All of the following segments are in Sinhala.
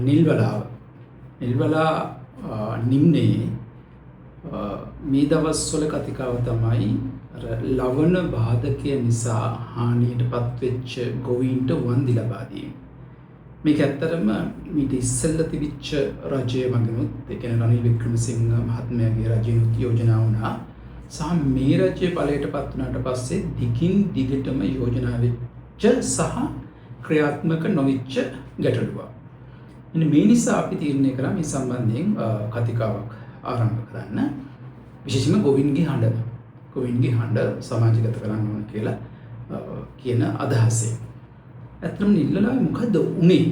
නිල්වලාව නිල්වලා නිම්නයේ මේ දවස්වල කතිකාව තමයි අර ලවණ බාධකය නිසා හානියටපත් වෙච්ච ගොවීන්ට වන්දි ලබා දීම. මේක ඇත්තටම මීට ඉස්සෙල්ලා තිබිච්ච රජය වගේනුත් ඒ කියන්නේ රනිල් වික්‍රමසිංහ මහත්මයාගේ රජයනුත් යෝජනා වුණා. සහ මේ රජය බලයටපත් වුණාට පස්සේ දිගින් දිගටම යෝජනා වෙච්ච සහ ක්‍රියාත්මක නොවිච්ච ගැටලුවක්. මේ නිසා අපි තීරණය කරා මේ සම්බන්ධයෙන් කතිකාවක් ආරම්භ කරන්න. විශේෂයෙන්ම ගොවින්ගේ හඬ සමාජගත කරන්න ඕන කියලා කියන අදහසෙන්. ඇත්තටම නිල්වලාවේ මොකද්ද උනේ?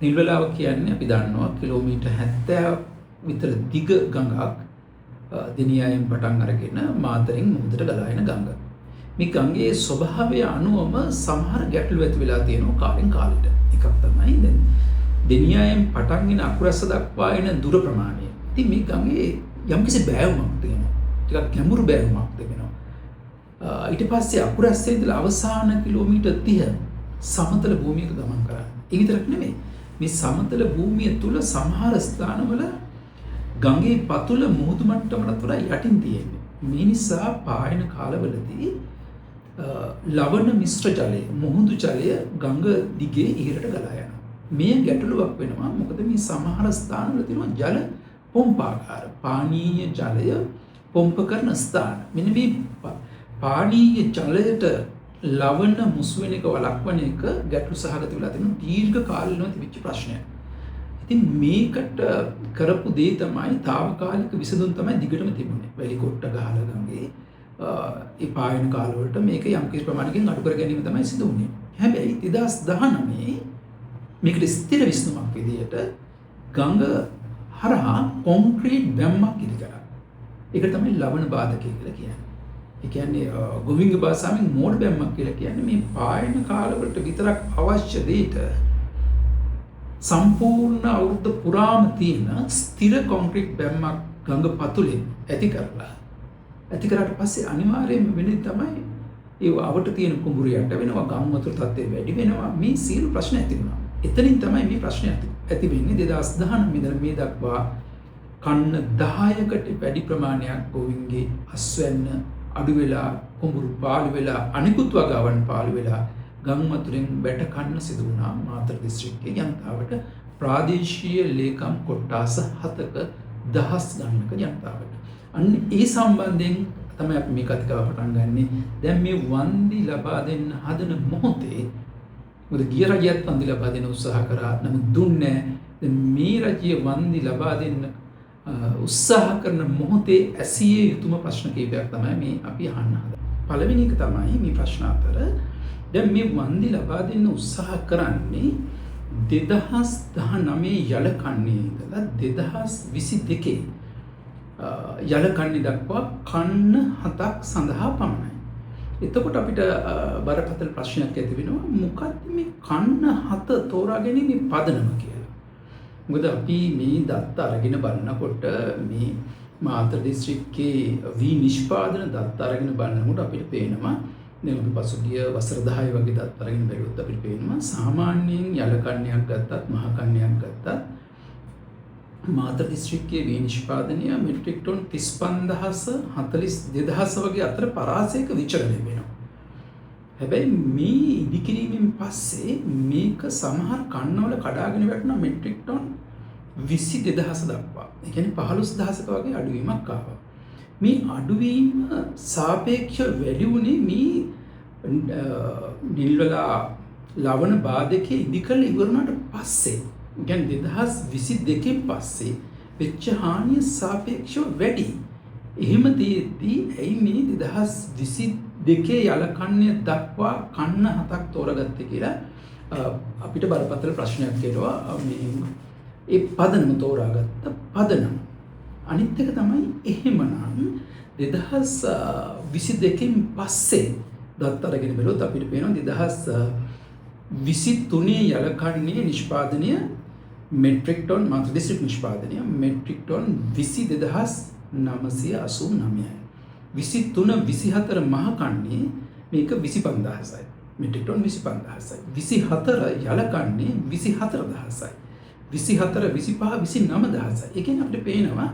නිල්වලාව කියන්නේ අපි දන්නවා කිලෝමීටර් 70 විතර දිග ගඟක් දිනියායෙන් පටන් අරගෙන මාතරින් මුහුදට ගලා එන ගඟ. මේ ගඟේ ස්වභාවය අනුවම සමහර ගැටලු ඇති වෙලා තියෙනවා කාලෙන් කාලෙට. එකක් තමයි දැන් දෙනියායෙන් පටන්ගෙන අකුරැස්ස දක්වා එන දුර ප්‍රමාණය. ඉතින් මේ ගඟේ යම්කිසි බෑවුමක් තියෙනවා. ටිකක් ගැඹුරු බෑවුමක් තිබෙනවා. ඊට පස්සේ අකුරැස්සේ ඉඳලා අවසාන කිලෝමීටර් 30 සමතල භූමියක ගමන් කරන්නේ. ඒ විතරක් නෙමෙයි. මේ සමතල භූමිය තුල සමහර ස්ථානවල ගඟේ පතුල මුහුදු මට්ටමකට වඩා යටින් තියෙන්නේ. මේ නිසා පායන කාලවලදී ලවණ මිශ්‍ර ජලය, මුහුදු ජලය ගඟ දිගේ ඉහළට ගලා යනවා. මේ ගැටලුවක් වෙනවා. මොකද මේ සමහර ස්ථානවල තියෙනවා ජල පොම්පාකාර පානීය ජලය පොම්ප කරන ස්ථාන. මෙන්න මේ පානීය ජලයට ලවණ මුසු වෙන එක වළක්වන එක ගැටලු සහගත වෙලා තියෙන දීර්ඝ කාලීනව තිබිච්ච ප්‍රශ්නයක්. ඉතින් මේකට කරපු දේ තමයි తాවකාලික විසඳුම් තමයි දිගටම තිබුණේ. වැලි කොට්ට ගහලා ගඟේ ඒ පායන කාලවලට මේක යම් කිසි ප්‍රමාණයකින් අඩු කර ගැනීම තමයි සිදු වුණේ. හැබැයි 2019 මේකට ස්ථිර විසඳුමක් විදියට ගඟ හරහා කොන්ක්‍රීට් බැම්මක් ඉදි කරා. ඒක තමයි ලවණ බාධකය කියලා කියන්නේ. ඒ කියන්නේ ගොවින්ගේ භාෂාවෙන් මෝඩ් බැම්මක් කියලා කියන්නේ මේ පායන කාලවලට විතරක් අවශ්‍ය දෙයට සම්පූර්ණ අවුරුද්ද පුරාම තියෙන ස්ථිර කොන්ක්‍රීට් බැම්මක් ගඟ පතුලෙන් ඇති කරාට පස්සේ අනිවාර්යයෙන්ම වෙන්නේ තමයි ඒ අවට තියෙන කුඹුර යට වෙනවා, ගම් වතුර තත්ත්වය වැඩි වෙනවා. මේ සියලු ප්‍රශ්න ඇති වෙනවා. එතනින් තමයි මේ ප්‍රශ්නේ ඇති වෙන්නේ. 2019 ඉඳන් මේ දක්වා කන්න 10කට වැඩි ප්‍රමාණයක් ගොවින්ගේ අස්වැන්න අඩු වෙලා, කුඹුරු පාළු වෙලා, අනිකුත් වගාවන් පාළු වෙලා ගම් වතුරෙන් බැට කන්න සිදු වුණා මාතර දිස්ත්‍රික්කයේ ජනතාවට. ප්‍රාදේශීය ලේකම් කොට්ටාස 7ක දහස් ගණනක ජනතාවට. අන්න ඒ සම්බන්ධයෙන් තමයි අපි මේ කතිකාව පටන් ගන්නෙ. දැන් මේ වන්දි ලබා දෙන්න හදන මොහොතේ මොකද ගිය රජයත් වන්දි ලබා දෙන්න උත්සාහ කරා. නමුත් දුන්නේ නැහැ. මේ රජය වන්දි ලබා දෙන්න උත්සාහ කරන මොහොතේ ඇසිය යුතුම ප්‍රශ්න කීපයක් තමයි මේ අපි අහන්න හදන්නේ. පළවෙනි එක තමයි මේ ප්‍රශ්න අතර දැන් මේ වන්දි ලබා දෙන්න උත්සාහ කරන්නේ 2019 යල කන්නේ ඉඳලා 2022 යල කන්නේ දක්වා කන්න 7ක් සඳහා පමණයි. එතකොට අපිට බරපතල ප්‍රශ්නයක් ඇති වෙනවා. මොකක්ද මේ කන්න 7 තෝරා ගැනීමේ පදනම කියලා. මොකද අපි මේ දත්ත අරගෙන බලනකොට මේ මාතර දිස්ත්‍රික්කයේ නිෂ්පාදන දත්ත අරගෙන බලනකොට අපිට පේනවා දැන් අපි පසුගිය වසර 10 වගේ දත්ත අරගෙන බැලුවොත් අපිට පේනවා සාමාන්‍යයෙන් යල කන්නයක් ගත්තත් මහ කන්නයක් ගත්තත් මාතර දිස්ත්‍රික්කයේ නිෂ්පාදනය මෙට්‍රික් ටන් 35000 42000 වගේ අතර පරාසයක විචලනය වෙනවා. හැබැයි මේ ඉදිකිරීමෙන් පස්සේ මේක සමහර කන්නවල කඩාගෙන වැටුණා මෙට්‍රික් ටන් 22000 දක්වා. ඒ කියන්නේ 15000ක වගේ අඩුවීමක් ආවා. මේ අඩුවීම සාපේක්ෂව වැඩි වුණේ මේ නිල්වලා ලවණ බාධකයේ ඉදිකල ඉවරනට පස්සේ. කියන්නේ 2022 පස්සේ වෙච්ච හානිය සාපේක්ෂව වැඩි. එහෙම තියෙද්දී ඇයි මේ 2022 යල කන්නේ දක්වා කන්න 7ක් තෝරගත්තේ කියලා අපිට බරපතල ප්‍රශ්නයක් එනවා. මේ ඒ පදනම තෝරාගත්ත පදනම. අනිත් එක තමයි එහෙමනම් 2022 පස්සේ දත්ත අරගෙන බලුවොත් අපිට පේනවා 2023 යල කන්නේ නිෂ්පාදනය මෙට්‍රික් ටන් මාතර දිස්ත්‍රික් නිෂ්පාදනය මෙට්‍රික් ටන් 20989යි. 23 24 මහ කන්නේ මේක 25000යි. Metric ton 25000යි. 24 යල කන්නේ 24000යි. 24 25 29000. ඒ කියන්නේ අපිට පේනවා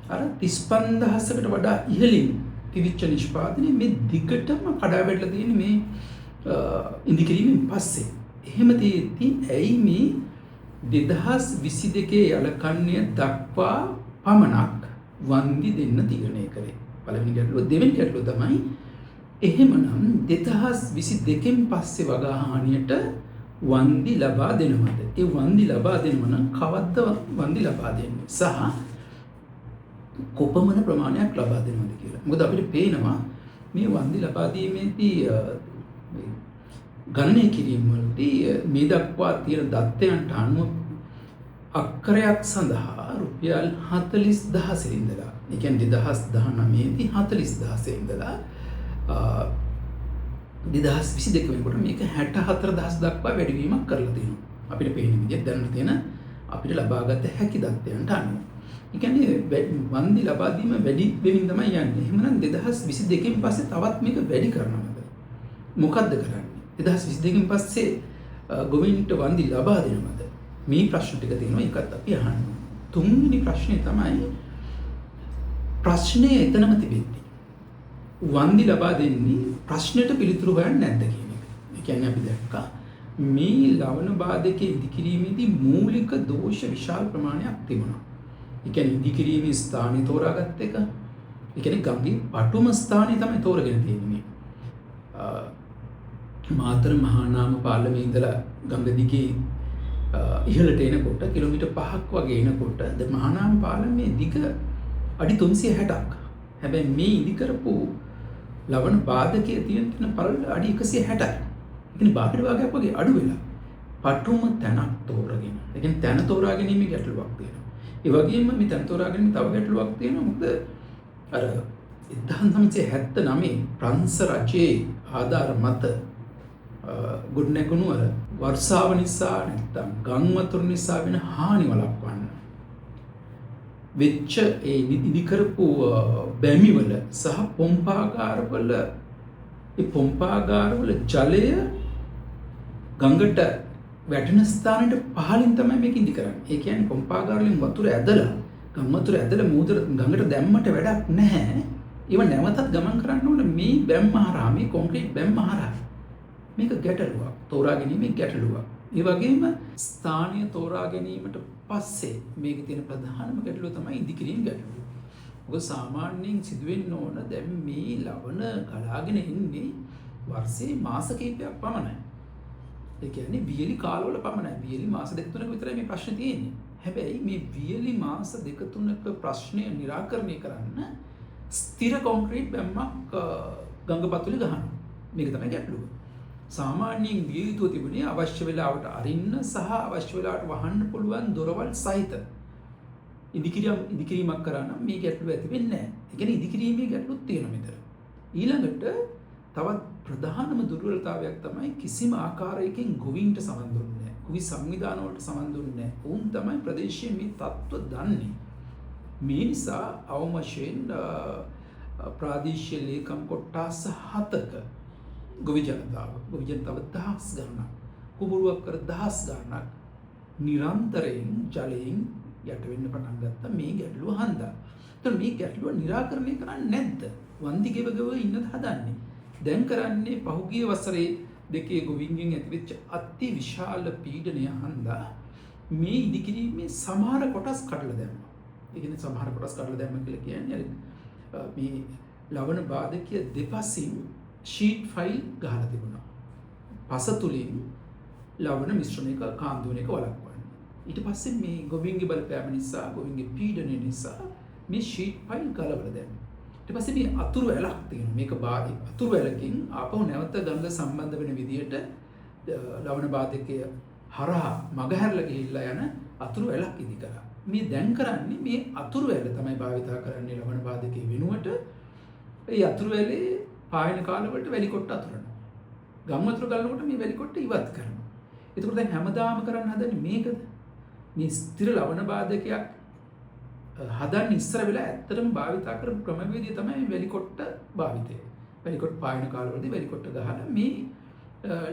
අර 35000කට වඩා ඉහළින් තිබිච්ච නිෂ්පාදනය මේ දිගටම කඩා වැටලා තියෙන්නේ මේ ඉදිකිරීමෙන් පස්සේ. එහෙම තියෙද්දි ඇයි මේ 2022 යලකන්නේ දක්වා පමණක් වන්දි දෙන්න තීරණය කරේ? පළවෙනි ගැටලුව. දෙවෙනි ගැටලුව තමයි එහෙමනම් 2022න් පස්සේ වගා හානියට වන්දි ලබා දෙනවද? ඒ වන්දි ලබා දෙනවා නම් කවද්ද වන්දි ලබා දෙන්නේ? සහ කොපමණ ප්‍රමාණයක් ලබා දෙනවද කියලා. මොකද අපිට පේනවා මේ වන්දි ලබා දීමේදී ගණනය කිරීම වලදී මේ දක්වා තියෙන දත්තයන්ට අනුව අක්කරයක් සඳහා රුපියල් 40000 ඉඳලා, ඒ කියන්නේ 2019 දී 40000 ඉඳලා 2022 වෙනකොට මේක 64000 දක්වා වැඩිවීමක් කරලා තියෙනවා. අපිට පේන විදිහට දැනට තියෙන අපිට ලබාගත හැකි දත්තයන්ට අනුව. ඒ කියන්නේ වන්දි ලබා දීම වැඩි වෙමින් තමයි යන්නේ. එහෙමනම් 2022න් පස්සේ තවත් මේක වැඩි කරනවද? මොකද්ද කරන්නේ? 2022න් පස්සේ ගොවීන්ට වන්දි ලබා දෙනවද? මේ ප්‍රශ්න ටික තියෙනවා. ඒකත් අපි අහන්න. තුන්වෙනි ප්‍රශ්නේ තමයි ප්‍රශ්නේ එතනම තිබෙන්නේ. වන්දි ලබා දෙන්නේ ප්‍රශ්නෙට පිළිතුරු හොයන්නේ නැද්ද කියන එක. ඒ කියන්නේ අපි දැක්කා මේ ලවණ බාධකයේ ඉදිකිරීමේදී මූලික දෝෂ විශාල ප්‍රමාණයක් තිබුණා. ඒ කියන්නේ ඉදිකිරීමේ ස්ථානය තෝරාගත් එක. ඒ කියන්නේ ගඟේ පටුම ස්ථානය තමයි තෝරගෙන තියෙන්නේ. මාතර මහානාම පාලමේ ඉඳලා ගඟ දිගේ ඉහළට එනකොට කිලෝමීටර් 5ක් වගේ එනකොට ද මහානාම පාලමේ දිග අඩි 360ක්. හැබැයි මේ ඉදි කරපු ලවණ බාධකයේ තියෙන පළල අඩි 160යි. ඒ කියන්නේ බාහිර භාගයක් වගේ අඩු වෙලා පටුම තැනක් තෝරගෙන. ඒ කියන්නේ තැන තෝරා ගැනීමේ ගැටලුවක් තියෙනවා. ඒ වගේම මේ තැන තෝරා ගැනීම තව ගැටලුවක් තියෙනවා. මොකද අර 1979 ප්‍රංශ රජයේ ආධාර මත ගොඩනැගුණු අර වර්ෂාව නිසා නැත්නම් ගම් වතුර නිසා වෙන හානි වළක්වන්න වෙච්ච ඒ ඉදි කරපු බැමිවල සහ පොම්පාගාරවල ඒ පොම්පාගාරවල ජලය ගඟට වැටෙන ස්ථානෙට පහළින් තමයි මේක ඉදි කරන්නේ. ඒ කියන්නේ පොම්පාගාරවලින් වතුර ඇදලා ගම් වතුර ඇදලා මූදර ගඟට දැම්මට වැඩක් නැහැ. ඒව නැවතත් ගමන් කරන්න ඕනේ මේ බැම්ම හරහා, මේ කොන්ක්‍රීට් බැම්ම හරහා. මේක ගැටලුවක්. තෝරා ගැනීමේ ගැටලුවක්. ඒ වගේම ස්ථානීය තෝරා ගැනීමට පස්සේ මේකේ තියෙන ප්‍රධානම ගැටලුව තමයි ඉදිකිරීම ගැටලුව. මොකද සාමාන්‍යයෙන් සිදුවෙන්න ඕන දැන් මේ ලවණ ගලාගෙන ඉන්නේ වර්ෂයේ මාස කිහිපයක් පමණයි. ඒ කියන්නේ වියලි කාලවල පමණයි. වියලි මාස දෙක තුනක විතරයි මේ ප්‍රශ්නේ තියෙන්නේ. හැබැයි මේ වියලි මාස දෙක තුනක ප්‍රශ්නය निराකරණය කරන්න ස්ථිර කොන්ක්‍රීට් බැම්මක් ගංගපතුලේ ගහනවා. මේක තමයි ගැටලුව. සාමාන්‍යයෙන් විය යුතුව තිබුණේ අවශ්‍ය වෙලාවට අරින්න සහ අවශ්‍ය වෙලාවට වහන්න පුළුවන් දොරවල් සහිත ඉදිකිරීමක් කරා නම් මේ ගැටලුව ඇති වෙන්නේ නැහැ. ඒ කියන්නේ ඉදිකිරීමේ ගැටලුවක් තියෙනවා මෙතන. ඊළඟට තවත් ප්‍රධානම දුර්වලතාවයක් තමයි කිසිම ආකාරයකින් ගොවීන්ට සමන් දුන්නේ නැහැ. ගොවි සංවිධාන වලට සමන් දුන්නේ නැහැ. උන් තමයි ප්‍රදේශයේ මේ තත්ත්ව දන්නේ. මේ නිසා අවම වශයෙන් ප්‍රාදේශීය ලේකම් කොට්ටාස 7ක ගොවි ජනතාව දහස් ගණනක් කුඹුරුවක් කර දහස් ගණනක් නිරන්තරයෙන් ජලයෙන් යට වෙන්න පටන් ගත්තා මේ ගැටලුව හන්දා. එතකොට මේ ගැටලුව निराකරණය කරන්නේ නැද්ද? වන්දි ගෙවගව ඉන්නද හදන්නේ? දැන් කරන්නේ පහුගිය වසරේ දෙකේ ගොවින්ගෙන් ඇතිවෙච්ච අති විශාල පීඩනය හන්දා මේ ඉදිකිරීමේ සමහර කොටස් කඩලා දැම්මා. ඒ කියන්නේ සමහර කොටස් කඩලා දැම්ම කියලා කියන්නේ මේ ලවණ බාධකයේ දෙපසින් ෂීට් ෆයිල් ගහලා තිබුණා. පස තුලින් ලවණ මිශ්‍රණයක කාන්දුවන එක වළක්වන්න. ඊට පස්සේ මේ ගොවින්ගේ බලපෑම නිසා, ගොවින්ගේ පීඩනය නිසා මේ ෂීට් ෆයිල් ගලවලා දැම්මා. ඊට පස්සේ මේ අතුරු ඇලක් තියෙනවා. මේක බාධක අතුරු ඇලකින් ආපහු නැවත ගඟ සම්බන්ධ වෙන විදියට ලවණ බාධකය හරහා මගහැරලා ගිහිල්ලා යන අතුරු ඇලක් ඉදි කරා. මේ දැන් කරන්නේ මේ අතුරු ඇල තමයි භාවිතා කරන්නේ ලවණ බාධකයේ වෙනුවට. ඒ අතුරු ඇලේ පායන කාලවලට වැලි කොට්ට අතුරනවා. ගම් වතුර ගලනකොට මේ වැලි කොට්ට ඉවත් කරනවා. ඒකෝට දැන් හැමදාම කරන්න හදන්නේ මේකද? මේ ස්ථිර ලවණ බාධකයක් හදන්න ඉස්සර වෙලා ඇත්තටම භාවිතා කරපු ක්‍රමවේදය තමයි වැලි කොට්ට භාවිතය. වැලි කොට්ට පායන කාලවලදී වැලි කොට්ට ගහලා මේ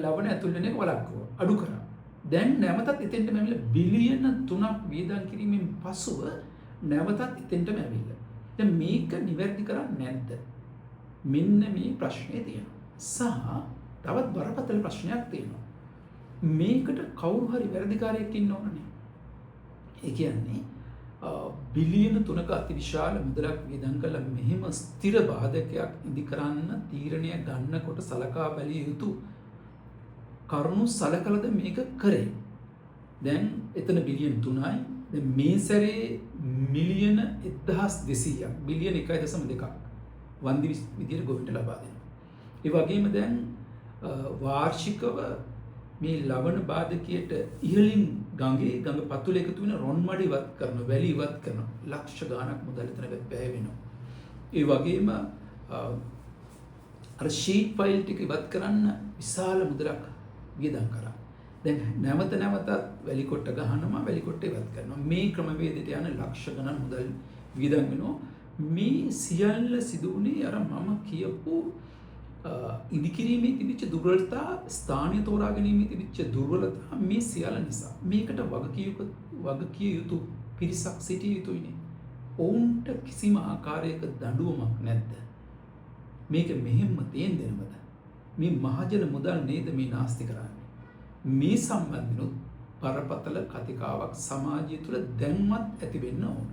ලවණ ඇතුල් වෙන එක වළක්වුවා. අඩු කරා. දැන් නැවතත් එතෙන්ටම ඇවිල්ලා බිලියන 3ක් වියදම් කිරීමෙන් පසුව නැවතත් එතෙන්ටම ඇවිල්ලා. දැන් මේක නිවැරදි කරන්නේ නැද්ද? මෙන්න මේ ප්‍රශ්නේ තියෙනවා. සහ තවත් බරපතල ප්‍රශ්නයක් තියෙනවා. මේකට කවුරු හරි වැරදිකාරයෙක් ඉන්න ඕනනේ. ඒ කියන්නේ බිලියන 3ක අතිවිශාල මුදලක් වියදම් කළා මෙහෙම ස්ථිර බාධකයක් ඉදි කරන්න තීරණය ගන්නකොට සලකා බැලිය යුතු කරුණු සලකලාද මේක කරේ. දැන් එතන බිලියන 3යි. දැන් මේ සැරේ මිලියන 1200ක් බිලියන 1.2ක් වන්දි විදියට ගොවින්ට ලබා දෙනවා. ඒ වගේම දැන් වාර්ෂිකව මේ ලවණ බාධකයට ඉහළින් ගඟ පතුල එකතු වෙන රොන් මඩි ඉවත් කරනවා, වැලි ඉවත් කරනවා. ලක්ෂ ගාණක් මුදල් එතන වැය වෙනවා. ඒ වගේම අර ෂීට් ෆයිල් ටික ඉවත් කරන්න විශාල මුදලක් වියදම් කරා. දැන් නැවතත් වැලි කොට්ට ගහනවා, වැලි කොට්ට ඉවත් කරනවා. මේ ක්‍රමවේදයට යන ලක්ෂ ගණන් මුදල් වියදම් වෙනවා. මේ සියල්ල සිදු වුණේ අර මම කියපු ඉදිකිරීමේ තිබිච්ච දුර්වලතා, ස්ථානීය තෝරා ගැනීමේ තිබිච්ච දුර්වලතා මේ සියල්ල නිසා. මේකට වගකිය යුතු පිරිසක් සිටිය යුතුයිනේ. ඔවුන්ට කිසිම ආකාරයක දඬුවමක් නැද්ද? මේක මෙහෙම්ම තේන්දෙනවද? මේ මහජන මුදල් නේද මේ නාස්ති කරන්නේ? මේ සම්බන්ධනොත් බරපතල කතිකාවක් සමාජය තුළ දැන්වත් ඇති වෙන්න ඕන.